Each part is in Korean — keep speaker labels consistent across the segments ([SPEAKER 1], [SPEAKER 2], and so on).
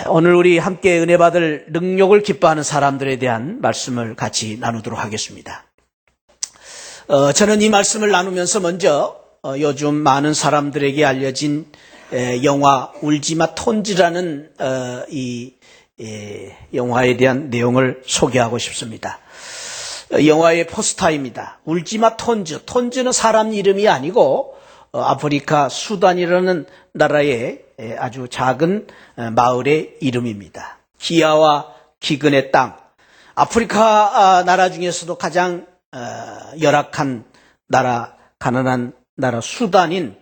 [SPEAKER 1] 오늘 우리 함께 은혜 받을 능력을 기뻐하는 사람들에 대한 말씀을 같이 나누도록 하겠습니다. 저는 이 말씀을 나누면서 먼저 요즘 많은 사람들에게 알려진 영화 울지마 톤즈라는 이 영화에 대한 내용을 소개하고 싶습니다. 영화의 포스터입니다. 울지마 톤즈. 톤즈는 사람 이름이 아니고 아프리카 수단이라는 나라의 아주 작은 마을의 이름입니다. 기아와 기근의 땅. 아프리카 나라 중에서도 가장 열악한 나라, 가난한 나라 수단인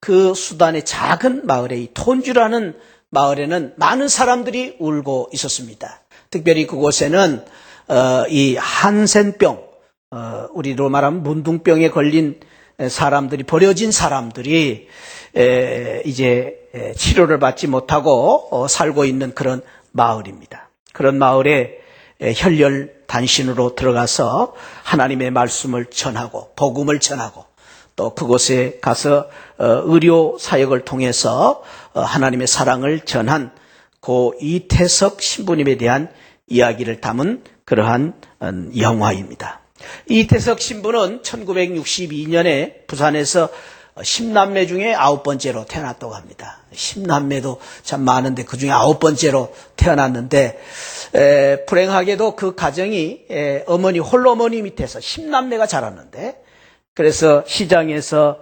[SPEAKER 1] 그 수단의 작은 마을의 이 톤주라는 마을에는 많은 사람들이 울고 있었습니다. 특별히 그곳에는 이 한센병, 우리로 말하면 문둥병에 걸린 사람들이, 버려진 사람들이 이제 치료를 받지 못하고 살고 있는 그런 마을입니다. 그런 마을에 혈혈단신으로 들어가서 하나님의 말씀을 전하고 복음을 전하고 또 그곳에 가서 의료 사역을 통해서 하나님의 사랑을 전한 고 이태석 신부님에 대한 이야기를 담은 그러한 영화입니다. 이태석 신부는 1962년에 부산에서 10남매 중에 9번째로 태어났다고 합니다. 10남매도 참 많은데 그 중에 9번째로 태어났는데 불행하게도 그 가정이 어머니 홀어머니 밑에서 10남매가 자랐는데, 그래서 시장에서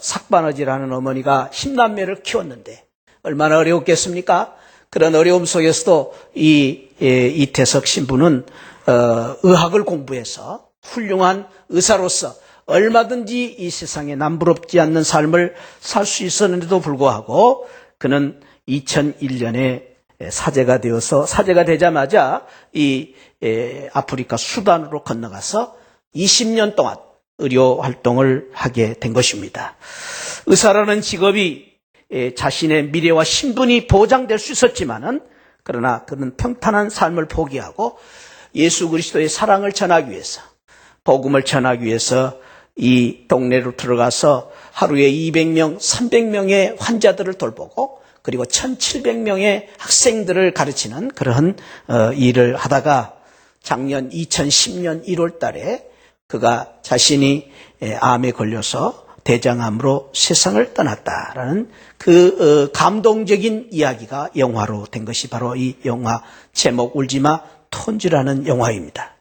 [SPEAKER 1] 삭바느질하는 어머니가 10남매를 키웠는데 얼마나 어려웠겠습니까? 그런 어려움 속에서도 이태석 신부는 의학을 공부해서 훌륭한 의사로서 얼마든지 이 세상에 남부럽지 않는 삶을 살 수 있었는데도 불구하고 그는 2001년에 사제가 되자마자 이 아프리카 수단으로 건너가서 20년 동안 의료 활동을 하게 된 것입니다. 의사라는 직업이 자신의 미래와 신분이 보장될 수 있었지만은, 그러나 그는 평탄한 삶을 포기하고 예수 그리스도의 사랑을 전하기 위해서, 복음을 전하기 위해서 이 동네로 들어가서 하루에 200명, 300명의 환자들을 돌보고 그리고 1700명의 학생들을 가르치는 그런 일을 하다가 작년 2010년 1월 달에 그가 자신이 암에 걸려서 대장암으로 세상을 떠났다라는 그 감동적인 이야기가 영화로 된 것이 바로 이 영화 제목 울지마 톤즈라는 영화입니다.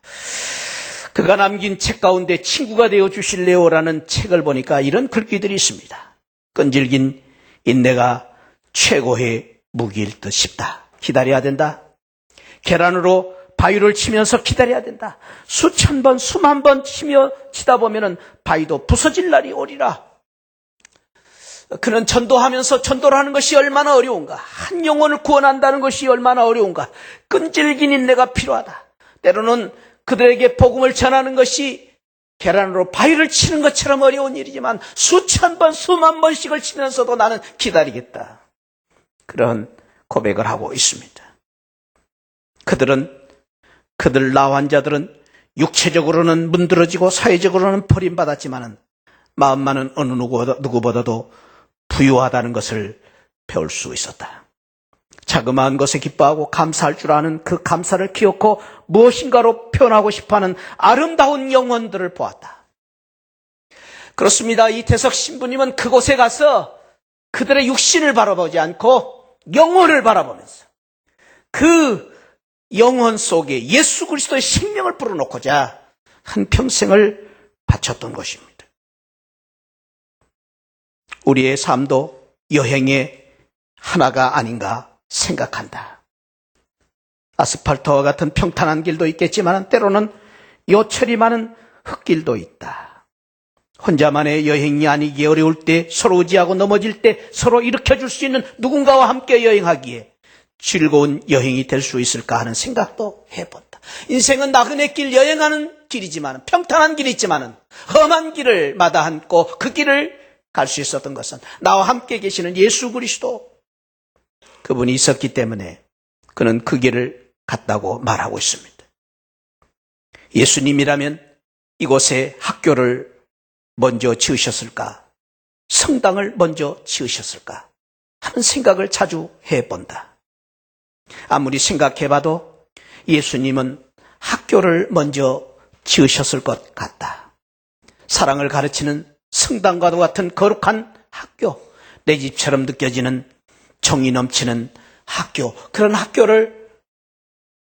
[SPEAKER 1] 그가 남긴 책 가운데 친구가 되어 주실래요라는 책을 보니까 이런 글귀들이 있습니다. 끈질긴 인내가 최고의 무기일 듯 싶다. 기다려야 된다. 계란으로 바위를 치면서 기다려야 된다. 수천 번, 수만 번 치다 보면은 바위도 부서질 날이 오리라. 그는 전도하면서 전도를 하는 것이 얼마나 어려운가. 한 영혼을 구원한다는 것이 얼마나 어려운가. 끈질긴 인내가 필요하다. 때로는 그들에게 복음을 전하는 것이 계란으로 바위를 치는 것처럼 어려운 일이지만 수천 번, 수만 번씩을 치면서도 나는 기다리겠다. 그런 고백을 하고 있습니다. 그들 나 환자들은 육체적으로는 문드러지고 사회적으로는 버림받았지만은 마음만은 어느 누구보다도 부유하다는 것을 배울 수 있었다. 자그마한 것에 기뻐하고 감사할 줄 아는 그 감사를 기억하고 무엇인가로 표현하고 싶어하는 아름다운 영혼들을 보았다. 그렇습니다. 이태석 신부님은 그곳에 가서 그들의 육신을 바라보지 않고 영혼을 바라보면서 그 영혼 속에 예수 그리스도의 생명을 불어넣고자 한평생을 바쳤던 것입니다. 우리의 삶도 여행의 하나가 아닌가 생각한다. 아스팔트와 같은 평탄한 길도 있겠지만 때로는 요철이 많은 흙길도 있다. 혼자만의 여행이 아니기에 어려울 때, 서로 의지하고 넘어질 때 서로 일으켜줄 수 있는 누군가와 함께 여행하기에 즐거운 여행이 될 수 있을까 하는 생각도 해본다. 인생은 나그네 길 여행하는 길이지만, 평탄한 길이 있지만 험한 길을 마다않고 그 길을 갈 수 있었던 것은 나와 함께 계시는 예수 그리스도, 그분이 있었기 때문에 그는 그 길을 갔다고 말하고 있습니다. 예수님이라면 이곳에 학교를 먼저 지으셨을까? 성당을 먼저 지으셨을까? 하는 생각을 자주 해본다. 아무리 생각해봐도 예수님은 학교를 먼저 지으셨을 것 같다. 사랑을 가르치는 성당과도 같은 거룩한 학교, 내 집처럼 느껴지는 정이 넘치는 학교, 그런 학교를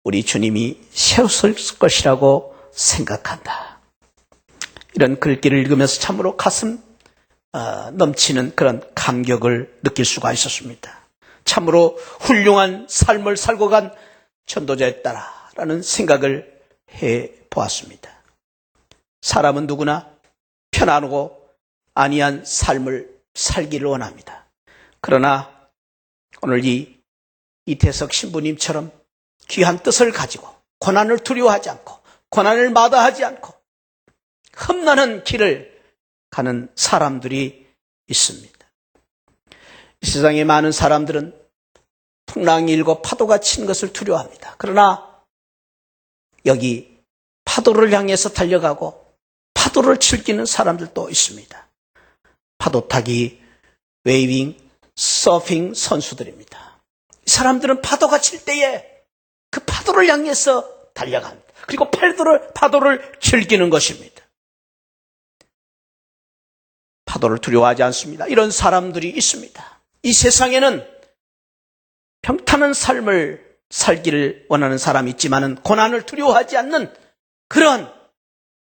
[SPEAKER 1] 우리 주님이 세웠을 것이라고 생각한다. 이런 글귀를 읽으면서 참으로 가슴 넘치는 그런 감격을 느낄 수가 있었습니다. 참으로 훌륭한 삶을 살고 간 전도자였다라는 생각을 해보았습니다. 사람은 누구나 편안하고 안이한 삶을 살기를 원합니다. 그러나 오늘 이 이태석 신부님처럼 귀한 뜻을 가지고 고난을 두려워하지 않고 고난을 마다하지 않고 험난한 길을 가는 사람들이 있습니다. 이 세상에 많은 사람들은 풍랑이 일고 파도가 치는 것을 두려워합니다. 그러나 여기 파도를 향해서 달려가고 파도를 즐기는 사람들도 있습니다. 파도 타기, 웨이빙, 서핑 선수들입니다. 이 사람들은 파도가 칠 때에 그 파도를 향해서 달려갑니다. 그리고 파도를 즐기는 것입니다. 파도를 두려워하지 않습니다. 이런 사람들이 있습니다. 이 세상에는 평탄한 삶을 살기를 원하는 사람이 있지만은 고난을 두려워하지 않는 그런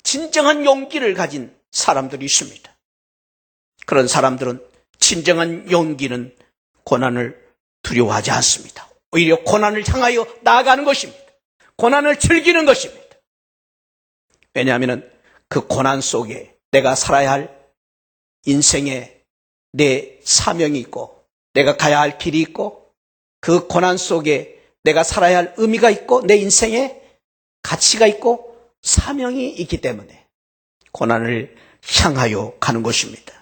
[SPEAKER 1] 진정한 용기를 가진 사람들이 있습니다. 그런 사람들은 진정한 용기는 고난을 두려워하지 않습니다. 오히려 고난을 향하여 나아가는 것입니다. 고난을 즐기는 것입니다. 왜냐하면 그 고난 속에 내가 살아야 할 인생에 내 사명이 있고 내가 가야 할 길이 있고 그 고난 속에 내가 살아야 할 의미가 있고 내 인생에 가치가 있고 사명이 있기 때문에 고난을 향하여 가는 것입니다.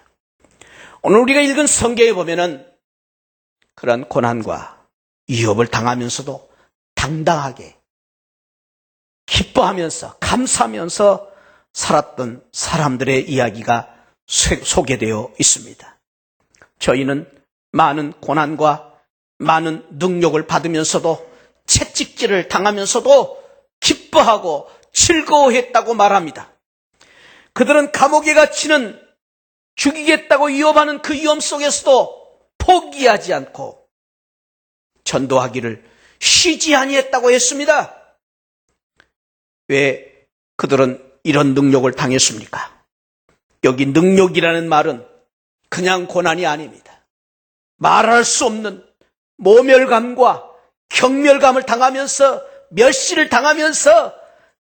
[SPEAKER 1] 오늘 우리가 읽은 성경에 보면은 그런 고난과 위협을 당하면서도 당당하게 기뻐하면서 감사하면서 살았던 사람들의 이야기가 소개되어 있습니다. 저희는 많은 고난과 많은 능력을 받으면서도 채찍질을 당하면서도 기뻐하고 즐거워했다고 말합니다. 그들은 감옥에 갇히는 죽이겠다고 위협하는 그 위험 속에서도 포기하지 않고 전도하기를 쉬지 아니했다고 했습니다. 왜 그들은 이런 능력을 당했습니까? 여기 능력이라는 말은 그냥 고난이 아닙니다. 말할 수 없는 모멸감과 경멸감을 당하면서 멸시를 당하면서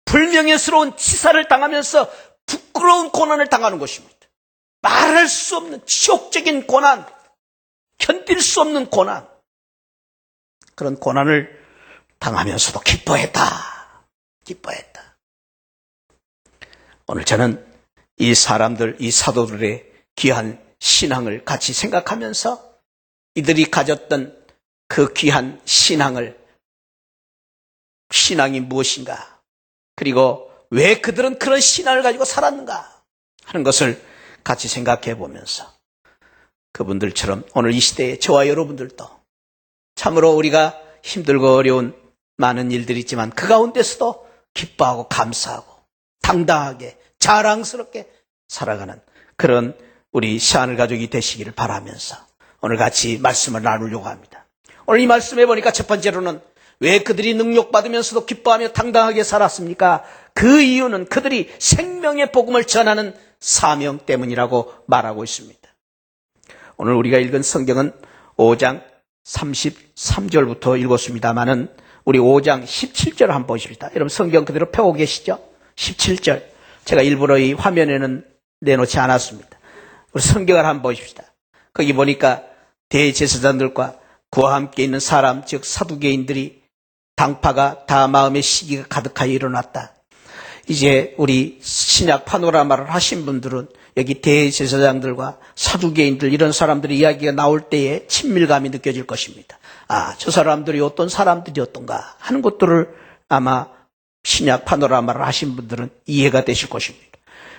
[SPEAKER 1] 불명예스러운 치사를 당하면서 부끄러운 고난을 당하는 것입니다. 말할 수 없는 지옥적인 고난, 견딜 수 없는 고난, 그런 고난을 당하면서도 기뻐했다. 오늘 저는 이 사람들, 이 사도들의 귀한 신앙을 같이 생각하면서 이들이 가졌던 그 귀한 신앙이 무엇인가, 그리고 왜 그들은 그런 신앙을 가지고 살았는가 하는 것을 같이 생각해 보면서 그분들처럼 오늘 이 시대에 저와 여러분들도 참으로 우리가 힘들고 어려운 많은 일들이 있지만 그 가운데서도 기뻐하고 감사하고 당당하게 자랑스럽게 살아가는 그런 우리 시안을 가족이 되시기를 바라면서 오늘 같이 말씀을 나누려고 합니다. 오늘 이 말씀해 보니까 첫 번째로는 왜 그들이 능력받으면서도 기뻐하며 당당하게 살았습니까? 그 이유는 그들이 생명의 복음을 전하는 사명 때문이라고 말하고 있습니다. 오늘 우리가 읽은 성경은 5장 33절부터 읽었습니다마는 우리 5장 17절 한번 보십시다. 여러분 성경 그대로 펴고 계시죠? 17절. 제가 일부러 이 화면에는 내놓지 않았습니다. 우리 성경을 한번 보십시다. 거기 보니까 대제사장들과 그와 함께 있는 사람, 즉 사두개인들이 당파가 다 마음의 시기가 가득하여 일어났다. 이제 우리 신약 파노라마를 하신 분들은 여기 대제사장들과 사두개인들 이런 사람들의 이야기가 나올 때에 친밀감이 느껴질 것입니다. 아, 저 사람들이 어떤 사람들이었던가 하는 것들을 아마 신약 파노라마를 하신 분들은 이해가 되실 것입니다.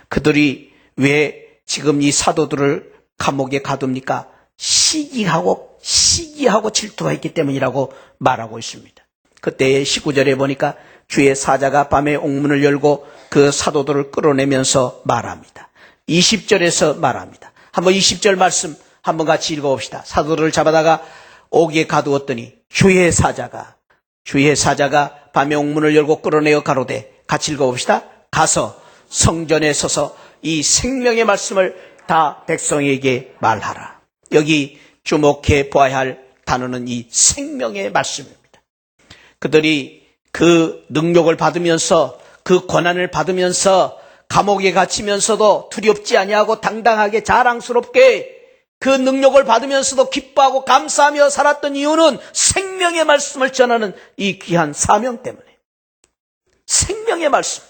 [SPEAKER 1] 그들이 왜 지금 이 사도들을 감옥에 가둡니까? 시기하고 시기하고 질투했기 때문이라고 말하고 있습니다. 그때 19절에 보니까 주의 사자가 밤에 옥문을 열고 그 사도들을 끌어내면서 말합니다. 20절에서 말합니다. 한번 20절 말씀 한번 같이 읽어봅시다. 사도들을 잡아다가 옥에 가두었더니 주의 사자가 밤에 옥문을 열고 끌어내어 가로되, 같이 읽어봅시다. 가서 성전에 서서 이 생명의 말씀을 다 백성에게 말하라. 여기 주목해 보아야 할 단어는 이 생명의 말씀입니다. 그들이 그 능력을 받으면서, 그 권한을 받으면서 감옥에 갇히면서도 두렵지 아니하고 당당하게 자랑스럽게 그 능력을 받으면서도 기뻐하고 감사하며 살았던 이유는 생명의 말씀을 전하는 이 귀한 사명 때문에. 생명의 말씀.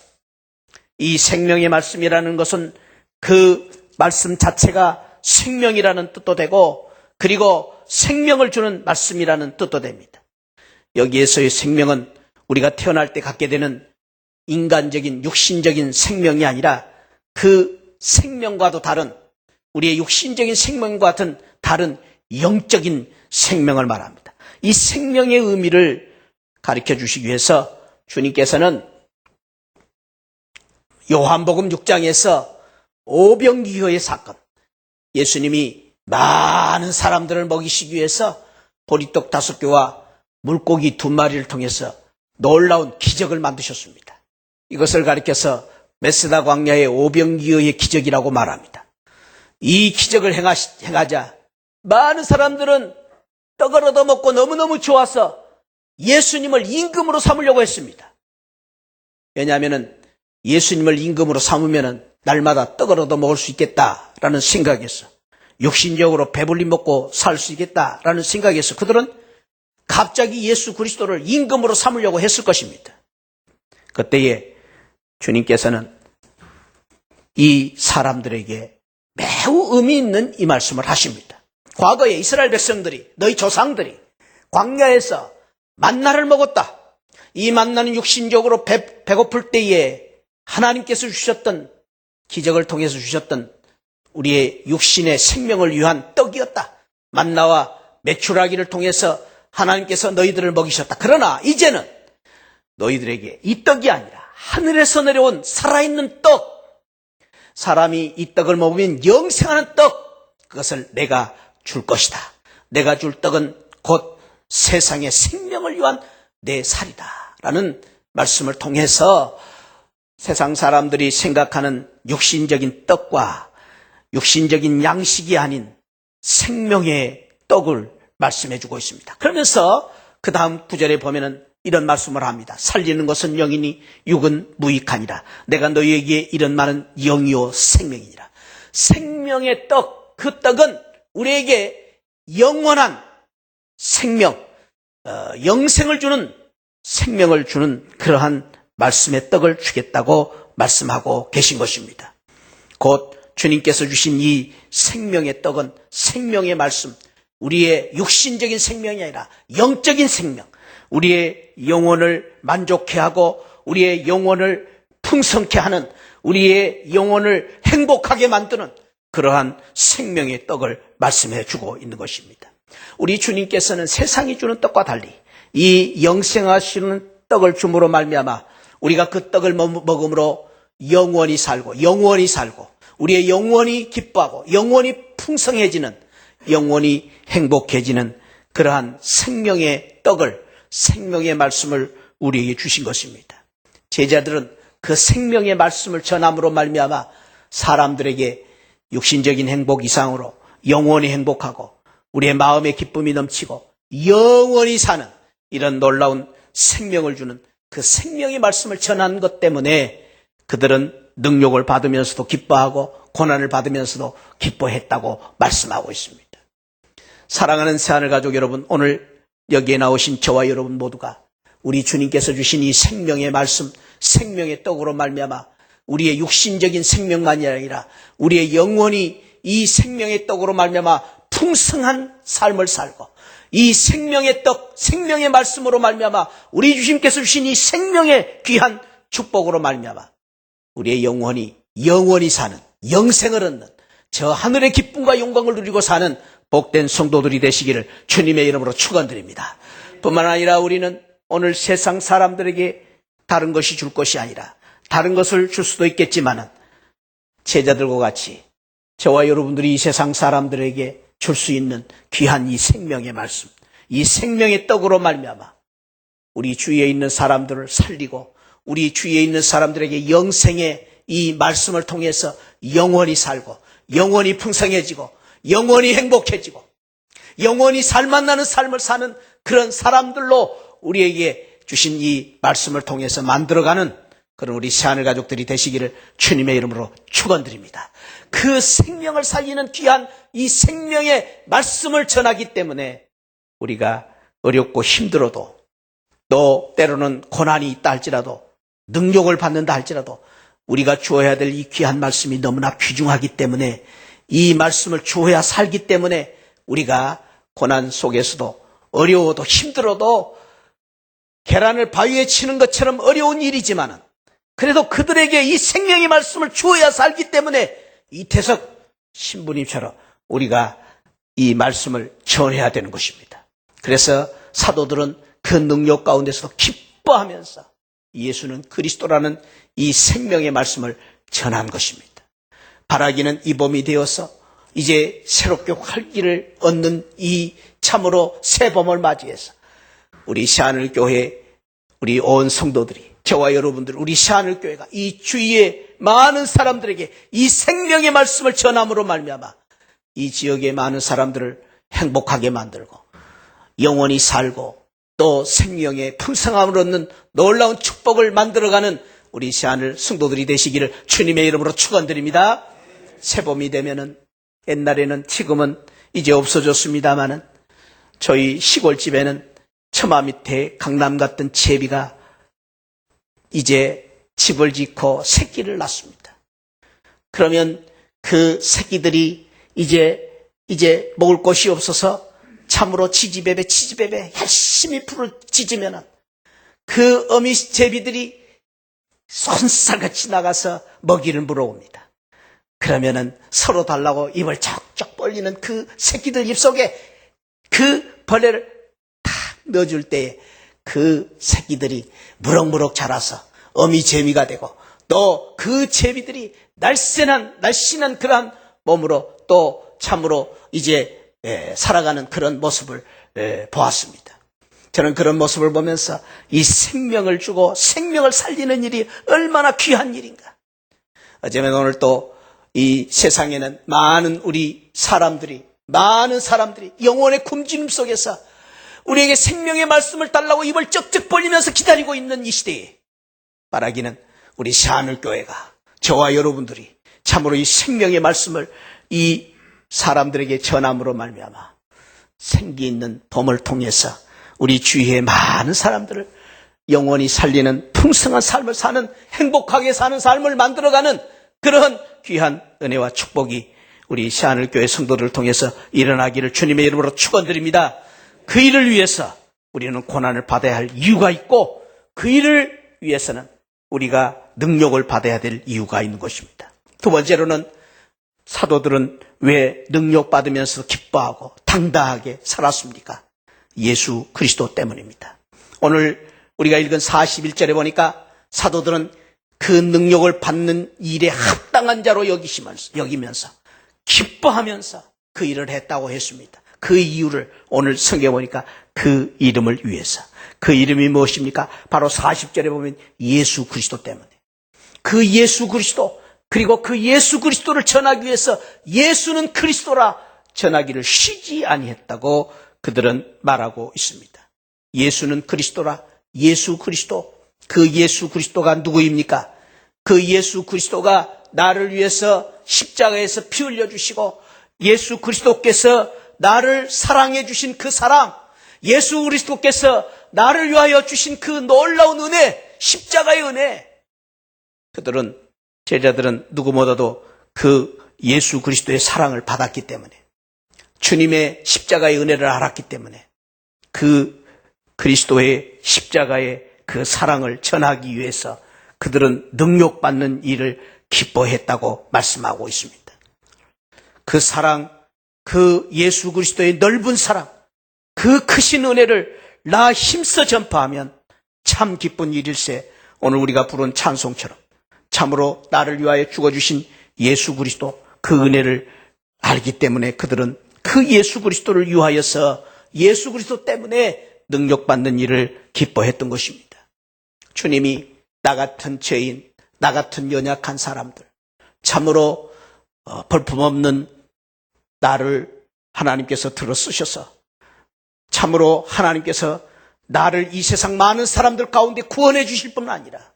[SPEAKER 1] 이 생명의 말씀이라는 것은 그 말씀 자체가 생명이라는 뜻도 되고, 그리고 생명을 주는 말씀이라는 뜻도 됩니다. 여기에서의 생명은 우리가 태어날 때 갖게 되는 인간적인 육신적인 생명이 아니라 그 생명과도 다른, 우리의 육신적인 생명과 같은 다른 영적인 생명을 말합니다. 이 생명의 의미를 가르쳐 주시기 위해서 주님께서는 요한복음 6장에서 오병이어의 사건, 예수님이 많은 사람들을 먹이시기 위해서 보리떡 5개와 물고기 2마리를 통해서 놀라운 기적을 만드셨습니다. 이것을 가리켜서 베스다 광야의 오병이어의 기적이라고 말합니다. 이 기적을 행하자 많은 사람들은 떡을 얻어먹고 너무너무 좋아서 예수님을 임금으로 삼으려고 했습니다. 왜냐하면 예수님을 임금으로 삼으면 날마다 떡을 얻어먹을 수 있겠다라는 생각에서, 육신적으로 배불리 먹고 살 수 있겠다라는 생각에서 그들은 갑자기 예수 그리스도를 임금으로 삼으려고 했을 것입니다. 그때에 주님께서는 이 사람들에게 매우 의미 있는 이 말씀을 하십니다. 과거에 이스라엘 백성들이, 너희 조상들이 광야에서 만나를 먹었다. 이 만나는 육신적으로 배고플 때에 하나님께서 주셨던, 기적을 통해서 주셨던 우리의 육신의 생명을 위한 떡이었다. 만나와 메추라기를 통해서 하나님께서 너희들을 먹이셨다. 그러나 이제는 너희들에게 이 떡이 아니라 하늘에서 내려온 살아있는 떡, 사람이 이 떡을 먹으면 영생하는 떡, 그것을 내가 줄 것이다. 내가 줄 떡은 곧 세상의 생명을 위한 내 살이다 라는 말씀을 통해서 세상 사람들이 생각하는 육신적인 떡과 육신적인 양식이 아닌 생명의 떡을 말씀해 주고 있습니다. 그러면서 그 다음 구절에 보면은 이런 말씀을 합니다. 살리는 것은 영이니 육은 무익하니라. 내가 너희에게 이런 말은 영이요 생명이니라. 생명의 떡, 그 떡은 우리에게 영원한 생명, 영생을 주는, 생명을 주는 그러한 말씀의 떡을 주겠다고 말씀하고 계신 것입니다. 곧 주님께서 주신 이 생명의 떡은 생명의 말씀, 우리의 육신적인 생명이 아니라 영적인 생명, 우리의 영혼을 만족해 하고 우리의 영혼을 풍성케 하는, 우리의 영혼을 행복하게 만드는 그러한 생명의 떡을 말씀해 주고 있는 것입니다. 우리 주님께서는 세상이 주는 떡과 달리 이 영생하시는 떡을 줌으로 말미암아 우리가 그 떡을 먹음으로 영원히 살고 우리의 영원히 기뻐하고 영원히 풍성해지는, 영원히 행복해지는 그러한 생명의 떡을, 생명의 말씀을 우리에게 주신 것입니다. 제자들은 그 생명의 말씀을 전함으로 말미암아 사람들에게 육신적인 행복 이상으로 영원히 행복하고 우리의 마음의 기쁨이 넘치고 영원히 사는 이런 놀라운 생명을 주는 그 생명의 말씀을 전한 것 때문에 그들은 능력을 받으면서도 기뻐하고 고난을 받으면서도 기뻐했다고 말씀하고 있습니다. 사랑하는 새하늘 가족 여러분, 오늘 여기에 나오신 저와 여러분 모두가 우리 주님께서 주신 이 생명의 말씀, 생명의 떡으로 말미암아 우리의 육신적인 생명만이 아니라 우리의 영혼이 이 생명의 떡으로 말미암아 풍성한 삶을 살고, 이 생명의 떡, 생명의 말씀으로 말미암아 우리 주님께서 주신 이 생명의 귀한 축복으로 말미암아 우리의 영혼이 영원히 사는, 영생을 얻는, 저 하늘의 기쁨과 영광을 누리고 사는 복된 성도들이 되시기를 주님의 이름으로 축원드립니다. 뿐만 아니라 우리는 오늘 세상 사람들에게 다른 것이 줄 것이 아니라 다른 것을 줄 수도 있겠지만은 제자들과 같이 저와 여러분들이 이 세상 사람들에게 줄 수 있는 귀한 이 생명의 말씀, 이 생명의 떡으로 말미암아 우리 주위에 있는 사람들을 살리고 우리 주위에 있는 사람들에게 영생의 이 말씀을 통해서 영원히 살고 영원히 풍성해지고 영원히 행복해지고 영원히 살맛나는 삶을 사는 그런 사람들로 우리에게 주신 이 말씀을 통해서 만들어가는 그런 우리 새하늘 가족들이 되시기를 주님의 이름으로 축원드립니다. 그 생명을 살리는 귀한 이 생명의 말씀을 전하기 때문에 우리가 어렵고 힘들어도 또 때로는 고난이 있다 할지라도 능력을 받는다 할지라도 우리가 주어야 될 이 귀한 말씀이 너무나 귀중하기 때문에 이 말씀을 주어야 살기 때문에 우리가 고난 속에서도 어려워도 힘들어도 계란을 바위에 치는 것처럼 어려운 일이지만은 그래도 그들에게 이 생명의 말씀을 주어야 살기 때문에 이태석 신부님처럼 우리가 이 말씀을 전해야 되는 것입니다. 그래서 사도들은 그 능력 가운데서도 기뻐하면서 예수는 그리스도라는 이 생명의 말씀을 전한 것입니다. 바라기는 이 봄이 되어서 이제 새롭게 활기를 얻는 이 참으로 새 봄을 맞이해서 우리 새하늘교회 우리 온 성도들이 저와 여러분들 우리 새하늘교회가 이 주위의 많은 사람들에게 이 생명의 말씀을 전함으로 말미암아 이 지역의 많은 사람들을 행복하게 만들고 영원히 살고 또 생명의 풍성함을 얻는 놀라운 축복을 만들어가는 우리 새하늘 성도들이 되시기를 주님의 이름으로 축원드립니다. 새봄이 되면은 옛날에는 지금은 이제 없어졌습니다마는 저희 시골집에는 처마 밑에 강남 같은 제비가 이제 집을 짓고 새끼를 낳습니다. 그러면 그 새끼들이 이제 먹을 것이 없어서 참으로 치지배배 열심히 풀을 짖으면은 그 어미 제비들이 손살같이 나가서 먹이를 물어옵니다. 그러면은 서로 달라고 입을 쩍쩍 벌리는 그 새끼들 입속에 그 벌레를 탁 넣어줄 때에 그 새끼들이 무럭무럭 자라서 어미 제비가 되고 또 그 제비들이 날씬한 그러한 몸으로 또 참으로 이제 살아가는 그런 모습을 보았습니다. 저는 그런 모습을 보면서 이 생명을 주고 생명을 살리는 일이 얼마나 귀한 일인가. 어쩌면 오늘 또 이 세상에는 많은 사람들이 영혼의 굶주림 속에서 우리에게 생명의 말씀을 달라고 입을 쩍쩍 벌리면서 기다리고 있는 이 시대에 바라기는 우리 새하늘교회가 저와 여러분들이 참으로 이 생명의 말씀을 이 사람들에게 전함으로 말미암아 생기 있는 봄을 통해서 우리 주위의 많은 사람들을 영원히 살리는 풍성한 삶을 사는 행복하게 사는 삶을 만들어가는 그런 귀한 은혜와 축복이 우리 새하늘교회 성도들을 통해서 일어나기를 주님의 이름으로 축원드립니다. 그 일을 위해서 우리는 고난을 받아야 할 이유가 있고 그 일을 위해서는 우리가 능력을 받아야 될 이유가 있는 것입니다. 두 번째로는 사도들은 왜 능력 받으면서 기뻐하고 당당하게 살았습니까? 예수 그리스도 때문입니다. 오늘 우리가 읽은 41절에 보니까 사도들은 그 능력을 받는 일에 합당한 자로 여기면서 기뻐하면서 그 일을 했다고 했습니다. 그 이유를 오늘 성경에 보니까 그 이름을 위해서. 그 이름이 무엇입니까? 바로 40절에 보면 예수 그리스도 때문에. 그 예수 그리스도 그리고 그 예수 그리스도를 전하기 위해서 예수는 그리스도라 전하기를 쉬지 아니했다고 그들은 말하고 있습니다. 예수는 그리스도라. 예수 그리스도. 그 예수 그리스도가 누구입니까? 그 예수 그리스도가 나를 위해서 십자가에서 피 흘려 주시고 예수 그리스도께서 나를 사랑해 주신 그 사랑, 예수 그리스도께서 나를 위하여 주신 그 놀라운 은혜, 십자가의 은혜. 그들은 제자들은 누구보다도 그 예수 그리스도의 사랑을 받았기 때문에 주님의 십자가의 은혜를 알았기 때문에 그 그리스도의 십자가의 그 사랑을 전하기 위해서 그들은 능력받는 일을 기뻐했다고 말씀하고 있습니다. 그 사랑, 그 예수 그리스도의 넓은 사랑, 그 크신 은혜를 나 힘써 전파하면 참 기쁜 일일세. 오늘 우리가 부른 찬송처럼 참으로 나를 위하여 죽어주신 예수 그리스도, 그 은혜를 알기 때문에 그들은 그 예수 그리스도를 위하여서 예수 그리스도 때문에 능력받는 일을 기뻐했던 것입니다. 주님이 나 같은 죄인, 나 같은 연약한 사람들, 참으로 볼품없는 나를 하나님께서 들어 쓰셔서 참으로 하나님께서 나를 이 세상 많은 사람들 가운데 구원해 주실 뿐만 아니라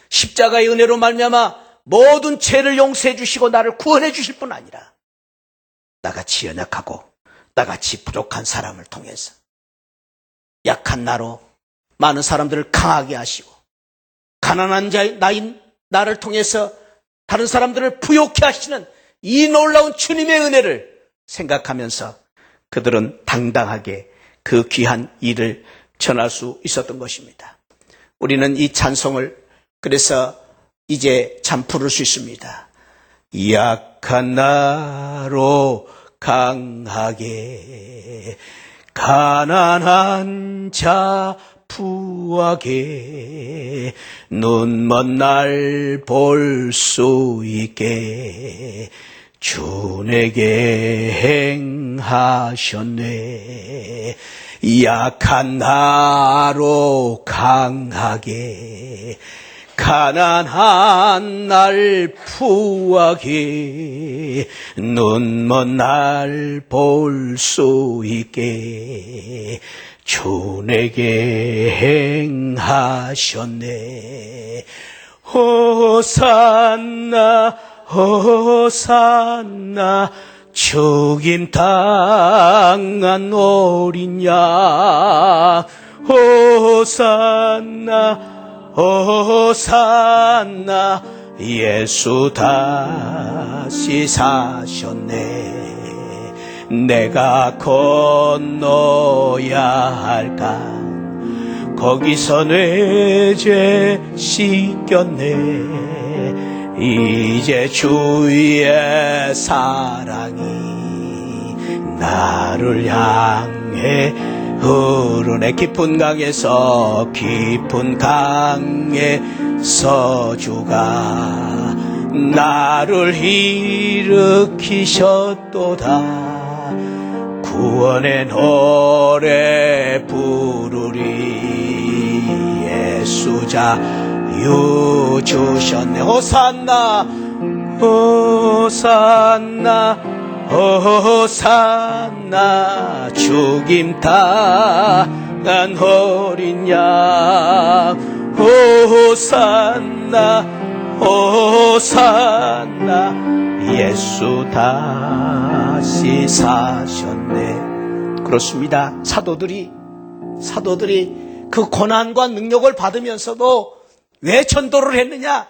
[SPEAKER 1] 십자가의 은혜로 말미암아 모든 죄를 용서해 주시고 나를 구원해 주실 뿐 아니라 나같이 연약하고 나같이 부족한 사람을 통해서 약한 나로 많은 사람들을 강하게 하시고 가난한 나인 나를 통해서 다른 사람들을 부욕해 하시는 이 놀라운 주님의 은혜를 생각하면서 그들은 당당하게 그 귀한 일을 전할 수 있었던 것입니다. 우리는 이 찬송을 그래서 이제 참 부를 수 있습니다. 약한 나로 강하게, 가난한 자 부하게, 눈먼 날 볼 수 있게 주 내게 행하셨네. 약한 나로 강하게, 가난한 날 부하게, 눈먼 날 볼 수 있게 주 내게 행하셨네. 호산나 호산나 죽임 당한 어린 양. 호산나 호산나 예수 다시 사셨네. 내가 건너야 할까 거기서 내 죄 씻겼네. 이제 주의 사랑이 나를 향해 흐르네. 깊은 강에서 깊은 강에서 주가 나를 일으키셨도다. 구원의 노래 부르리. 예수 자유 주셨네. 호산나 호산나 호산나 죽임 당한 어린 양. 호산나 호산나 예수 다시 사셨네. 그렇습니다. 사도들이 그 고난과 능력을 받으면서도 왜 전도를 했느냐?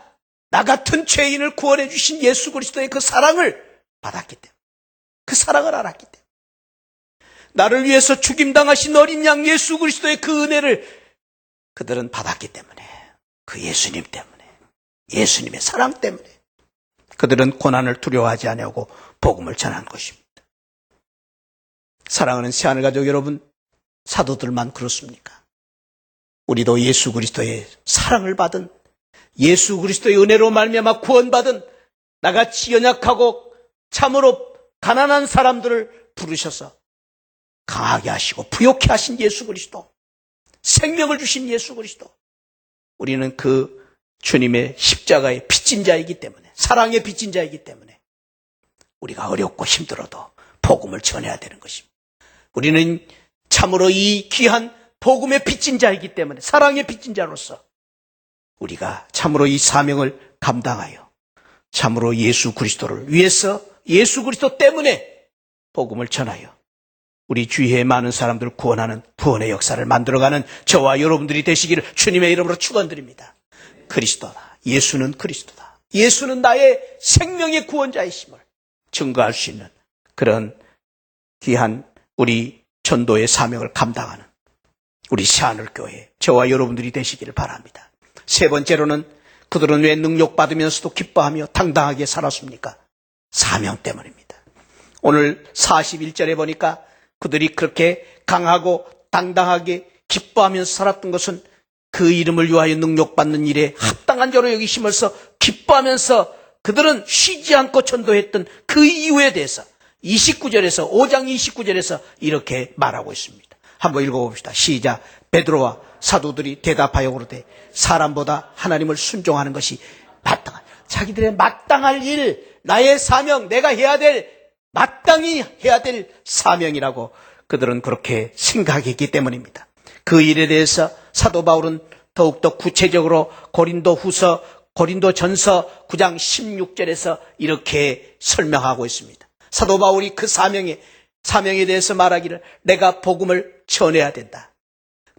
[SPEAKER 1] 나 같은 죄인을 구원해 주신 예수 그리스도의 그 사랑을 받았기 때문에, 그 사랑을 알았기 때문에, 나를 위해서 죽임당하신 어린 양 예수 그리스도의 그 은혜를 그들은 받았기 때문에, 그 예수님 때문에, 예수님의 사랑 때문에 그들은 고난을 두려워하지 아니하고 복음을 전한 것입니다. 사랑하는 새하늘 가족 여러분, 사도들만 그렇습니까? 우리도 예수 그리스도의 사랑을 받은, 예수 그리스도의 은혜로 말미암아 구원받은 나같이 연약하고 참으로 가난한 사람들을 부르셔서 강하게 하시고 부욕해 하신 예수 그리스도, 생명을 주신 예수 그리스도, 우리는 그 주님의 십자가의 빚진 자이기 때문에, 사랑의 빚진 자이기 때문에 우리가 어렵고 힘들어도 복음을 전해야 되는 것입니다. 우리는 참으로 이 귀한 복음의 빚진 자이기 때문에, 사랑의 빚진 자로서 우리가 참으로 이 사명을 감당하여 참으로 예수 그리스도를 위해서, 예수 그리스도 때문에 복음을 전하여 우리 주위에 많은 사람들을 구원하는 구원의 역사를 만들어가는 저와 여러분들이 되시기를 주님의 이름으로 축원드립니다. 그리스도다. 예수는 그리스도다. 예수는 나의 생명의 구원자이심을 증거할 수 있는 그런 귀한 우리 전도의 사명을 감당하는 우리 새하늘교회 저와 여러분들이 되시기를 바랍니다. 세 번째로는 그들은 왜 능력받으면서도 기뻐하며 당당하게 살았습니까? 사명 때문입니다. 오늘 41절에 보니까 그들이 그렇게 강하고 당당하게 기뻐하면서 살았던 것은 그 이름을 위하여 능력받는 일에 합당한 자로 여기심으로써 기뻐하면서 그들은 쉬지 않고 전도했던 그 이유에 대해서 29절에서 5장 29절에서 이렇게 말하고 있습니다. 한번 읽어봅시다. 시작. 베드로와 사도들이 대답하여 그러되 사람보다 하나님을 순종하는 것이 마땅한, 자기들의 마땅할 일, 나의 사명, 내가 해야 될, 마땅히 해야 될 사명이라고 그들은 그렇게 생각했기 때문입니다. 그 일에 대해서 사도 바울은 더욱더 구체적으로 고린도전서 9장 16절에서 이렇게 설명하고 있습니다. 사도 바울이 그 사명에 대해서 말하기를, 내가 복음을 전해야 된다.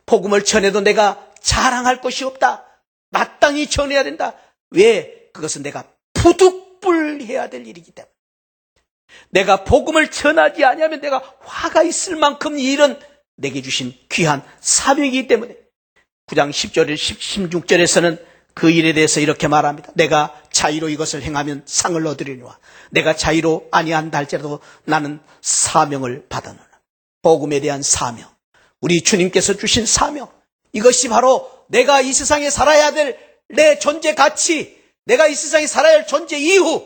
[SPEAKER 1] 복음을 전해도 내가 자랑할 것이 없다. 마땅히 전해야 된다. 왜? 그것은 내가 부득불해야 될 일이기 때문에. 내가 복음을 전하지 아니하면 내가 화가 있을 만큼 이 일은 내게 주신 귀한 사명이기 때문에 9장 10절, 16절에서는 그 일에 대해서 이렇게 말합니다. 내가 자의로 이것을 행하면 상을 얻으려니와 내가 자의로 아니한다 할지라도 나는 사명을 받아노라. 복음에 대한 사명, 우리 주님께서 주신 사명, 이것이 바로 내가 이 세상에 살아야 될 내 존재 가치, 내가 이 세상에 살아야 할 존재 이유,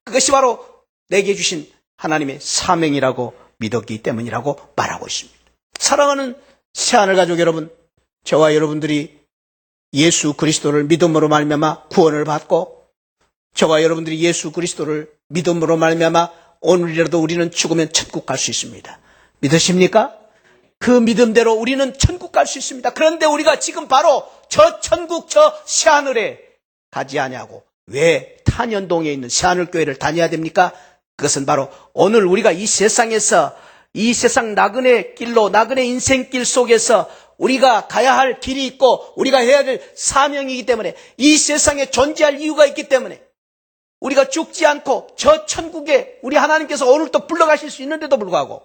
[SPEAKER 1] 그것이 바로 내게 주신 하나님의 사명이라고 믿었기 때문이라고 말하고 있습니다. 사랑하는 새하늘 가족 여러분, 저와 여러분들이 예수 그리스도를 믿음으로 말미암아 구원을 받고, 저와 여러분들이 예수 그리스도를 믿음으로 말미암아 오늘이라도 우리는 죽으면 천국 갈 수 있습니다. 믿으십니까? 그 믿음대로 우리는 천국 갈 수 있습니다. 그런데 우리가 지금 바로 저 천국, 저 새하늘에 가지 아니하고 왜 탄현동에 있는 새하늘 교회를 다녀야 됩니까? 그것은 바로 오늘 우리가 이 세상에서, 이 세상 나그네 길로, 나그네 인생길 속에서 우리가 가야 할 길이 있고 우리가 해야 될 사명이기 때문에, 이 세상에 존재할 이유가 있기 때문에 우리가 죽지 않고 저 천국에 우리 하나님께서 오늘도 불러가실 수 있는데도 불구하고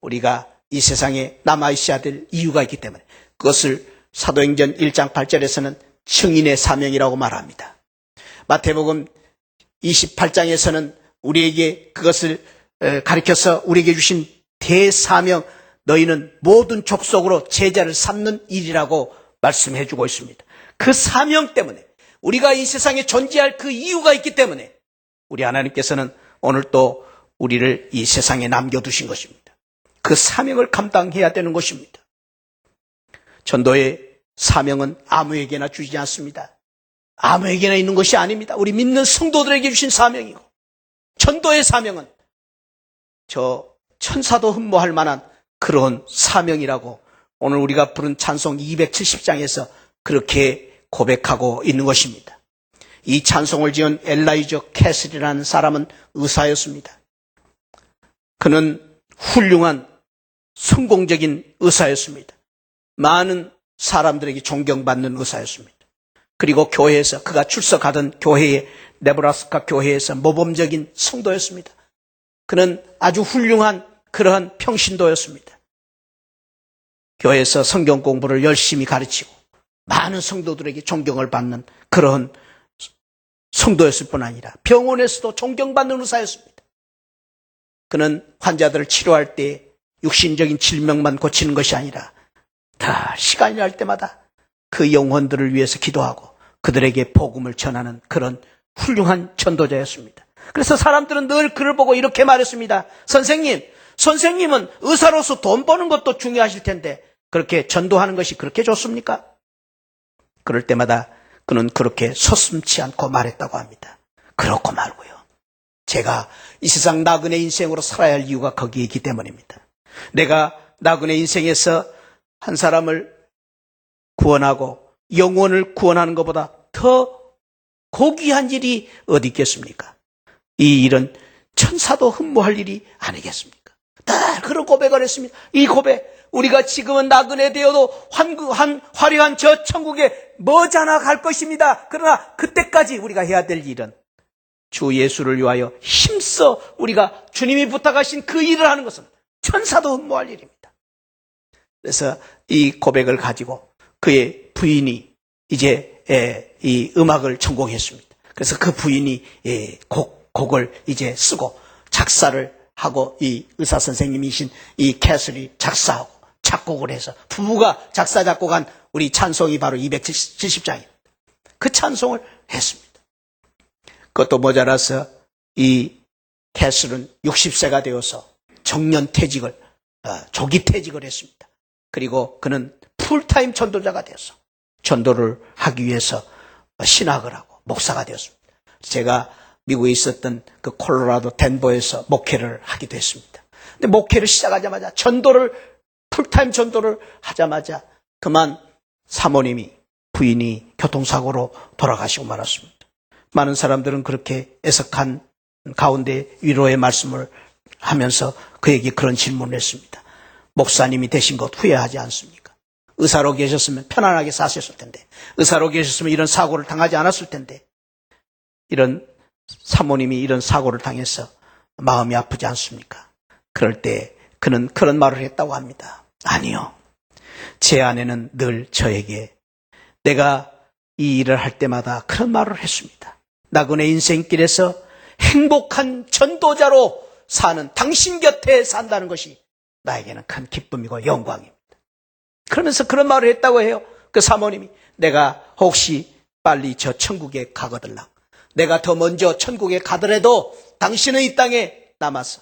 [SPEAKER 1] 우리가 이 세상에 남아있어야 될 이유가 있기 때문에, 그것을 사도행전 1장 8절에서는 증인의 사명이라고 말합니다. 마태복음 28장에서는 우리에게 그것을 가르쳐서 우리에게 주신 대사명, 너희는 모든 족속으로 제자를 삼는 일이라고 말씀해 주고 있습니다. 그 사명 때문에, 우리가 이 세상에 존재할 그 이유가 있기 때문에 우리 하나님께서는 오늘 또 우리를 이 세상에 남겨두신 것입니다. 그 사명을 감당해야 되는 것입니다. 전도의 사명은 아무에게나 주지 않습니다. 아무에게나 있는 것이 아닙니다. 우리 믿는 성도들에게 주신 사명이고, 전도의 사명은 저 천사도 흠모할 만한 그런 사명이라고 오늘 우리가 부른 찬송 270장에서 그렇게 고백하고 있는 것입니다. 이 찬송을 지은 엘라이저 캐슬이라는 사람은 의사였습니다. 그는 훌륭한 성공적인 의사였습니다. 많은 사람들에게 존경받는 의사였습니다. 그리고 교회에서, 그가 출석하던 교회의 네브라스카 교회에서 모범적인 성도였습니다. 그는 아주 훌륭한 그러한 평신도였습니다. 교회에서 성경 공부를 열심히 가르치고 많은 성도들에게 존경을 받는 그런 성도였을 뿐 아니라 병원에서도 존경받는 의사였습니다. 그는 환자들을 치료할 때 육신적인 질병만 고치는 것이 아니라 다 시간이 날 때마다 그 영혼들을 위해서 기도하고 그들에게 복음을 전하는 그런 훌륭한 전도자였습니다. 그래서 사람들은 늘 그를 보고 이렇게 말했습니다. 선생님은 의사로서 돈 버는 것도 중요하실 텐데 그렇게 전도하는 것이 그렇게 좋습니까? 그럴 때마다 그는 그렇게 서슴지 않고 말했다고 합니다. 그렇고 말고요. 제가 이 세상 나그네 인생으로 살아야 할 이유가 거기에 있기 때문입니다. 내가 나그네 인생에서 한 사람을 구원하고 영혼을 구원하는 것보다 더 고귀한 일이 어디 있겠습니까? 이 일은 천사도 흠모할 일이 아니겠습니까? 다 그런 고백을 했습니다. 이 고백, 우리가 지금은 나그네 되어도 화려한 저 천국에 머지않아 갈 것입니다. 그러나 그때까지 우리가 해야 될 일은 주 예수를 위하여 힘써 우리가 주님이 부탁하신 그 일을 하는 것은 천사도 흠모할 일입니다. 그래서 이 고백을 가지고 그의 부인이 이제 이 음악을 전공했습니다. 그래서 그 부인이 곡을 이제 쓰고 작사를 하고 이 의사 선생님이신 이 캐슬이 작사하고 작곡을 해서 부부가 작사 작곡한 우리 찬송이 바로 270장입니다. 그 찬송을 했습니다. 그것도 모자라서 이 캐슬은 60세가 되어서 정년퇴직을 조기 퇴직을 했습니다. 그리고 그는 풀타임 전도자가 되어서 전도를 하기 위해서 신학을 하고 목사가 되었습니다. 제가 미국에 있었던 그 콜로라도 덴버에서 목회를 하기도 했습니다. 근데 목회를 시작하자마자 풀타임 전도를 하자마자 그만 사모님이 부인이 교통사고로 돌아가시고 말았습니다. 많은 사람들은 그렇게 애석한 가운데 위로의 말씀을 하면서 그에게 그런 질문을 했습니다. 목사님이 되신 것 후회하지 않습니까? 의사로 계셨으면 편안하게 사셨을 텐데, 의사로 계셨으면 이런 사고를 당하지 않았을 텐데, 이런 사모님이 이런 사고를 당해서 마음이 아프지 않습니까? 그럴 때 그는 그런 말을 했다고 합니다. 아니요. 제 아내는 늘 저에게 내가 이 일을 할 때마다 그런 말을 했습니다. 나그네 인생길에서 행복한 전도자로 사는 당신 곁에 산다는 것이 나에게는 큰 기쁨이고 영광입니다. 그러면서 그런 말을 했다고 해요. 그 사모님이 내가 혹시 빨리 저 천국에 가거들랑 내가 더 먼저 천국에 가더라도 당신은 이 땅에 남아서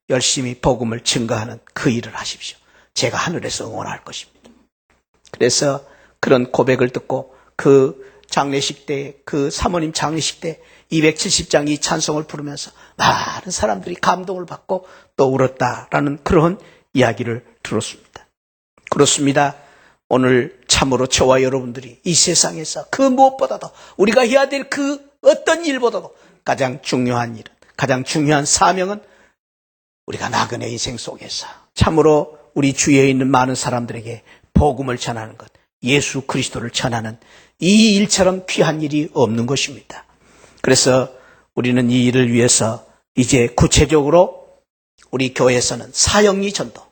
[SPEAKER 1] 열심히 복음을 증거하는 그 일을 하십시오. 제가 하늘에서 응원할 것입니다. 그래서 그런 고백을 듣고 그 장례식 때, 그 사모님 장례식 때 270장 이 찬송을 부르면서 많은 사람들이 감동을 받고 또 울었다라는 그런 이야기를 들었습니다. 그렇습니다. 오늘 참으로 저와 여러분들이 이 세상에서 그 무엇보다도 우리가 해야 될 그 어떤 일보다도 가장 중요한 일은, 가장 중요한 사명은 우리가 나그네 인생 속에서 참으로 우리 주위에 있는 많은 사람들에게 복음을 전하는 것, 예수 그리스도를 전하는 이 일처럼 귀한 일이 없는 것입니다. 그래서 우리는 이 일을 위해서 이제 구체적으로 우리 교회에서는 사형리 전도,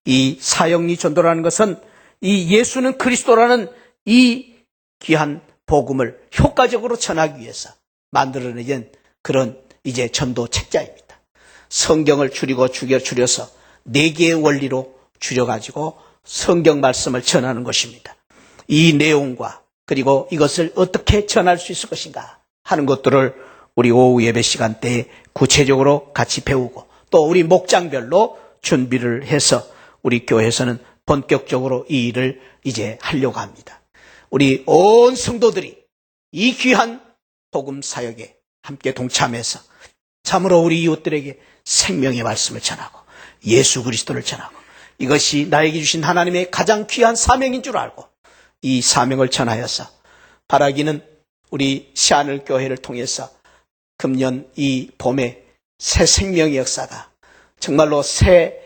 [SPEAKER 1] 이 사형리 전도라는 것은 이 예수는 그리스도라는 이 귀한 복음을 효과적으로 전하기 위해서 만들어낸 그런 이제 전도 책자입니다. 성경을 줄여서 4개의 원리로 줄여가지고 성경 말씀을 전하는 것입니다. 이 내용과 그리고 이것을 어떻게 전할 수 있을 것인가 하는 것들을 우리 오후 예배 시간 때에 구체적으로 같이 배우고 또 우리 목장별로 준비를 해서 우리 교회에서는 본격적으로 이 일을 이제 하려고 합니다. 우리 온 성도들이 이 귀한 복음 사역에 함께 동참해서 참으로 우리 이웃들에게 생명의 말씀을 전하고 예수 그리스도를 전하고 이것이 나에게 주신 하나님의 가장 귀한 사명인 줄 알고 이 사명을 전하여서 바라기는 우리 시하늘 교회를 통해서 금년 이 봄에 새 생명의 역사가 정말로 새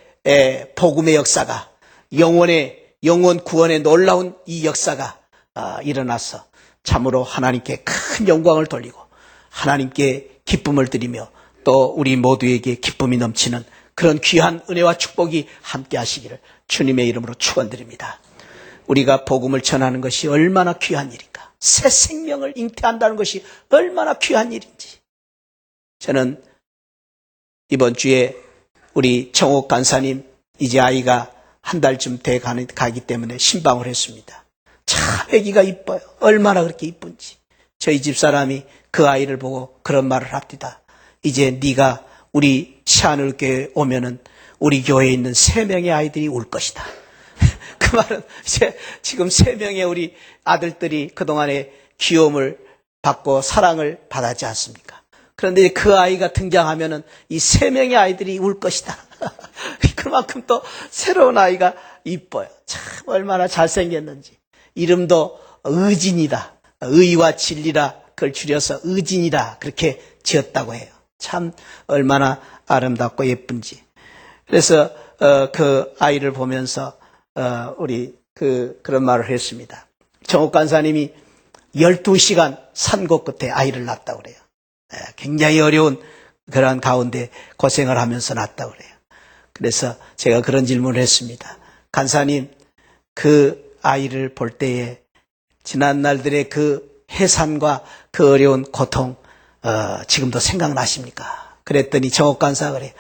[SPEAKER 1] 복음의 역사가 영원 구원의 놀라운 이 역사가 일어나서 참으로 하나님께 큰 영광을 돌리고 하나님께 기쁨을 드리며 또 우리 모두에게 기쁨이 넘치는 그런 귀한 은혜와 축복이 함께 하시기를 주님의 이름으로 축원드립니다. 우리가 복음을 전하는 것이 얼마나 귀한 일인가, 새 생명을 잉태한다는 것이 얼마나 귀한 일인지. 저는 이번 주에 우리 정옥 간사님 이제 아이가 한 달쯤 돼 가기 때문에 신방을 했습니다. 참 아기가 이뻐요. 얼마나 그렇게 이쁜지. 저희 집사람이 그 아이를 보고 그런 말을 합니다. 이제 네가 우리 시하늘교회에 오면은 우리 교회에 있는 3명의 아이들이 올 것이다. 그 말은 이제 지금 3명의 우리 아들들이 그동안에 귀여움을 받고 사랑을 받았지 않습니까? 그런데 그 아이가 등장하면은 이 3명의 아이들이 울 것이다. 그만큼 또 새로운 아이가 이뻐요. 참 얼마나 잘생겼는지. 이름도 의진이다. 의와 진리라 그걸 줄여서 의진이다. 그렇게 지었다고 해요. 참 얼마나 아름답고 예쁜지. 그래서 그 아이를 보면서 우리 그런 말을 했습니다. 정옥 간사님이 12시간 산고 끝에 아이를 낳았다고 그래요. 굉장히 어려운 그런 가운데 고생을 하면서 낳았다고 그래요. 그래서 제가 그런 질문을 했습니다. 간사님, 그 아이를 볼 때에 지난 날들의 그 해산과 그 어려운 고통 지금도 생각나십니까? 그랬더니 정옥간사가 그래요.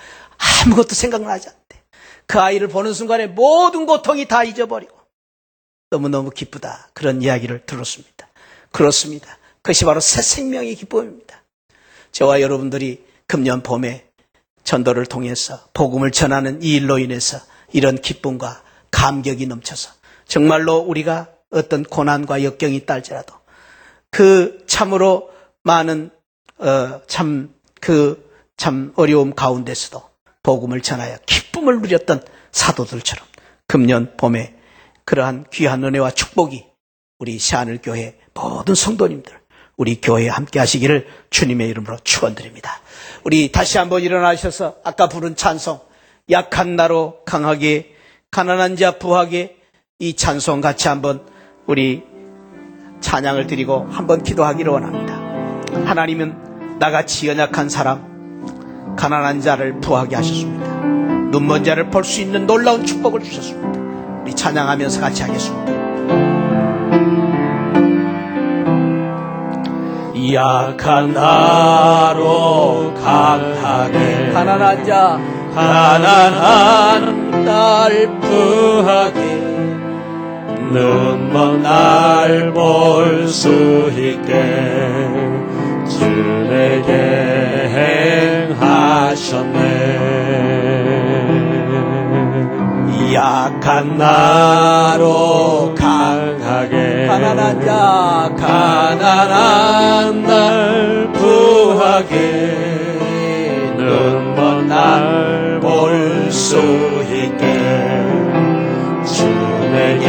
[SPEAKER 1] 아무것도 생각나지 않대. 그 아이를 보는 순간에 모든 고통이 다 잊어버리고 너무너무 기쁘다. 그런 이야기를 들었습니다. 그렇습니다. 그것이 바로 새 생명의 기쁨입니다. 저와 여러분들이 금년 봄에 전도를 통해서 복음을 전하는 이 일로 인해서 이런 기쁨과 감격이 넘쳐서 정말로 우리가 어떤 고난과 역경이 있달지라도 그 참으로 많은 참 어려움 가운데서도 복음을 전하여 기쁨을 누렸던 사도들처럼 금년 봄에 그러한 귀한 은혜와 축복이 우리 새하늘교회 모든 성도님들 우리 교회에 함께 하시기를 주님의 이름으로 축원드립니다. 우리 다시 한번 일어나셔서 아까 부른 찬송 약한 나로 강하게 가난한 자 부하게 이 찬송 같이 한번 우리 찬양을 드리고 한번 기도하기를 원합니다. 하나님은 나같이 연약한 사람 가난한 자를 부하게 하셨습니다. 눈먼 자를 볼 수 있는 놀라운 축복을 주셨습니다. 우리 찬양하면서 같이 하겠습니다.
[SPEAKER 2] 약한 나로 강하게
[SPEAKER 1] 가난한 자
[SPEAKER 2] 가난한 날 부하게 눈먼 날 볼 수 있게 주 내게 행하셨네. 약한 나로 강하게
[SPEAKER 1] 가난한 자
[SPEAKER 2] 가난한 날 부하게 눈먼 날 볼 수 있게 주 내게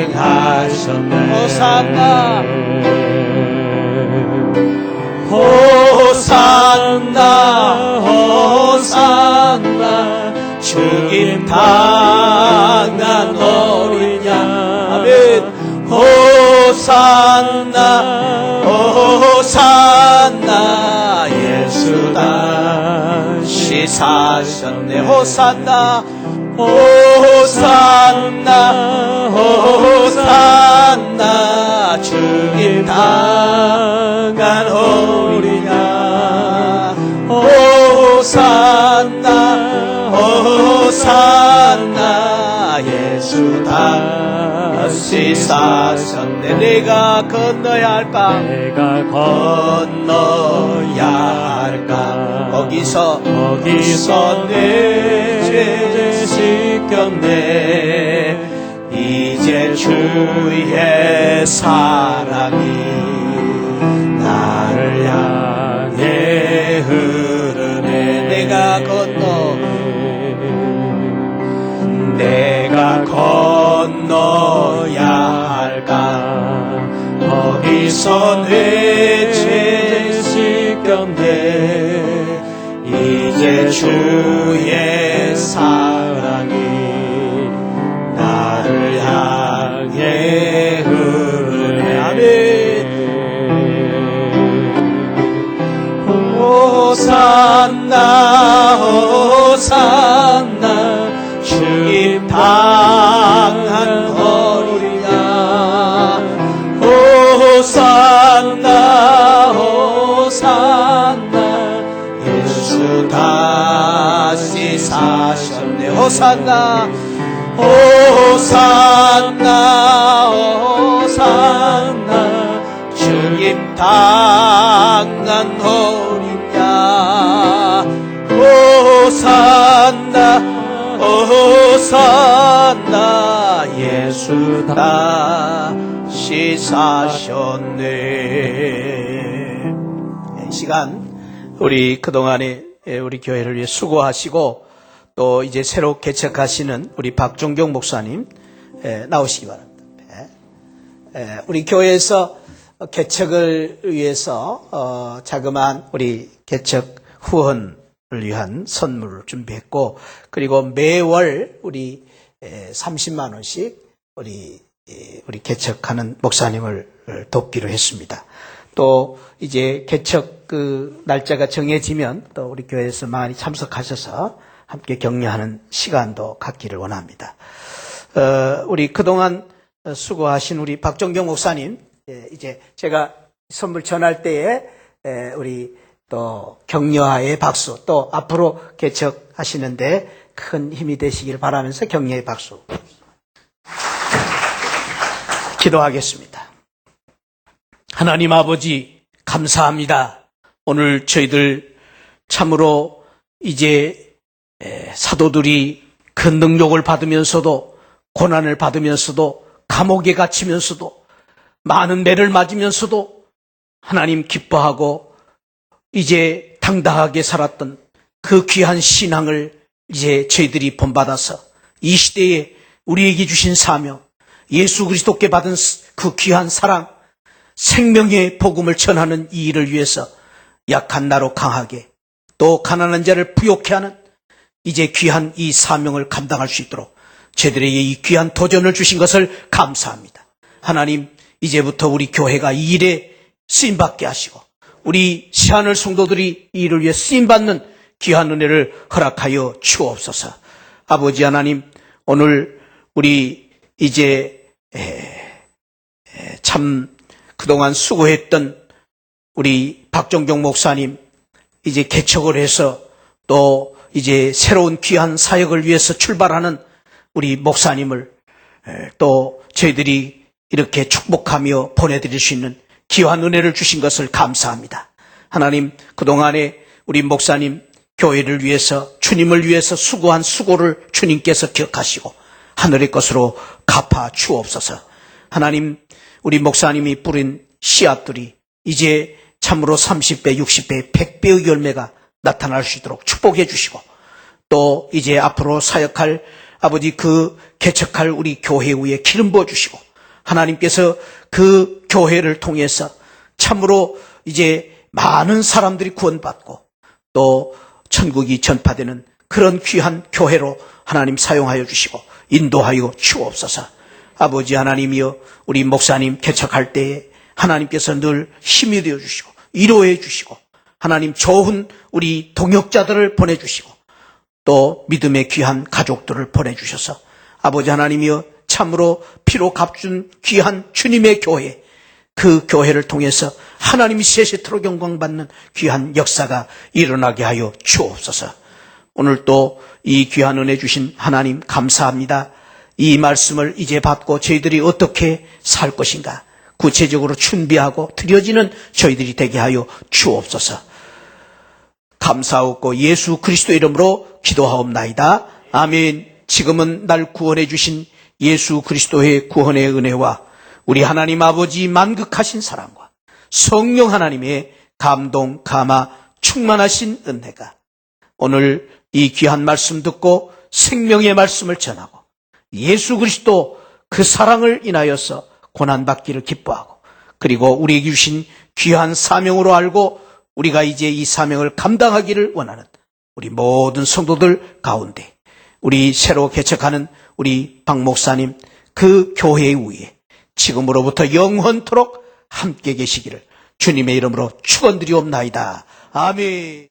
[SPEAKER 2] 행하셨네.
[SPEAKER 1] 호산나
[SPEAKER 2] 호산나 호산나 죽임 당한 어린 양 아멘. 호산나 호산나 예수 다시 사셨네. 호산나 호산나 호산나 죽임 당한 어린 양 호산나 호산나 예수 다시 사셨네. 내가 건너야 할까 내가 건너야 할까
[SPEAKER 1] 거기서
[SPEAKER 2] 내 죄 씻겼네. 이제 주의 사랑이 나를 향해 흐르네. 내가 건너야 할까 거기서 내 죄 씻겼네. 이제 주의 사랑이 나를 향해 흐르네. 아멘. 호산나 호산나 죽임 당한 어린 양 호산나 호산나 예수 다시 사셨네. 호산나 호산나 호산나 죽임 당한 어린 양 호산나 호산나 예수 다시 사셨네.
[SPEAKER 1] 이 시간 우리 그동안에 우리 교회를 위해 수고하시고 또 이제 새로 개척하시는 우리 박종경 목사님 나오시기 바랍니다. 우리 교회에서 개척을 위해서 자그마한 우리 개척 후원을 위한 선물을 준비했고 그리고 매월 우리 30만 원씩 우리 개척하는 목사님을 돕기로 했습니다. 또 이제 개척 그 날짜가 정해지면 또 우리 교회에서 많이 참석하셔서 함께 격려하는 시간도 갖기를 원합니다. 우리 그동안 수고하신 우리 박종경 목사님, 이제 제가 선물 전할 때에 우리 또 격려의 박수, 또 앞으로 개척하시는데 큰 힘이 되시길 바라면서 격려의 박수. 기도하겠습니다. 하나님 아버지 감사합니다. 오늘 저희들 참으로 이제 사도들이 그 능력을 받으면서도 고난을 받으면서도 감옥에 갇히면서도 많은 매를 맞으면서도 하나님 기뻐하고 이제 당당하게 살았던 그 귀한 신앙을 이제 저희들이 본받아서 이 시대에 우리에게 주신 사명, 예수 그리스도께 받은 그 귀한 사랑, 생명의 복음을 전하는 이 일을 위해서 약한 나로 강하게 또 가난한 자를 부욕케 하는 이제 귀한 이 사명을 감당할 수 있도록 저희들에게 이 귀한 도전을 주신 것을 감사합니다. 하나님, 이제부터 우리 교회가 이 일에 쓰임받게 하시고 우리 시하늘 성도들이 이 일을 위해 쓰임받는 귀한 은혜를 허락하여 주옵소서. 아버지 하나님, 오늘 우리 이제 참 그동안 수고했던 우리 박정경 목사님 이제 개척을 해서 또 이제 새로운 귀한 사역을 위해서 출발하는 우리 목사님을 또 저희들이 이렇게 축복하며 보내드릴 수 있는 귀한 은혜를 주신 것을 감사합니다. 하나님, 그동안에 우리 목사님 교회를 위해서 주님을 위해서 수고한 수고를 주님께서 기억하시고 하늘의 것으로 갚아 주옵소서. 하나님, 우리 목사님이 뿌린 씨앗들이 이제 참으로 30배, 60배, 100배의 열매가 나타날 수 있도록 축복해 주시고 또 이제 앞으로 사역할 아버지 그 개척할 우리 교회 위에 기름 부어 주시고 하나님께서 그 교회를 통해서 참으로 이제 많은 사람들이 구원받고 또 천국이 전파되는 그런 귀한 교회로 하나님 사용하여 주시고 인도하여 주옵소서. 아버지 하나님이여, 우리 목사님 개척할 때에 하나님께서 늘 힘이 되어 주시고 위로해 주시고 하나님 좋은 우리 동역자들을 보내주시고 또 믿음의 귀한 가족들을 보내주셔서 아버지 하나님이여, 참으로 피로 값준 귀한 주님의 교회, 그 교회를 통해서 하나님이 세세토록 영광받는 귀한 역사가 일어나게 하여 주옵소서. 오늘 또 이 귀한 은혜 주신 하나님 감사합니다. 이 말씀을 이제 받고 저희들이 어떻게 살 것인가 구체적으로 준비하고 드려지는 저희들이 되게 하여 주옵소서. 감사하고 예수 그리스도 이름으로 기도하옵나이다. 아멘. 지금은 날 구원해 주신 예수 그리스도의 구원의 은혜와 우리 하나님 아버지 만극하신 사랑과 성령 하나님의 감동, 감화, 충만하신 은혜가 오늘 이 귀한 말씀 듣고 생명의 말씀을 전하고 예수 그리스도 그 사랑을 인하여서 고난받기를 기뻐하고 그리고 우리에게 주신 귀한 사명으로 알고 우리가 이제 이 사명을 감당하기를 원하는 우리 모든 성도들 가운데 우리 새로 개척하는 우리 박 목사님 그 교회 위에 지금으로부터 영원토록 함께 계시기를 주님의 이름으로 축원드리옵나이다. 아멘.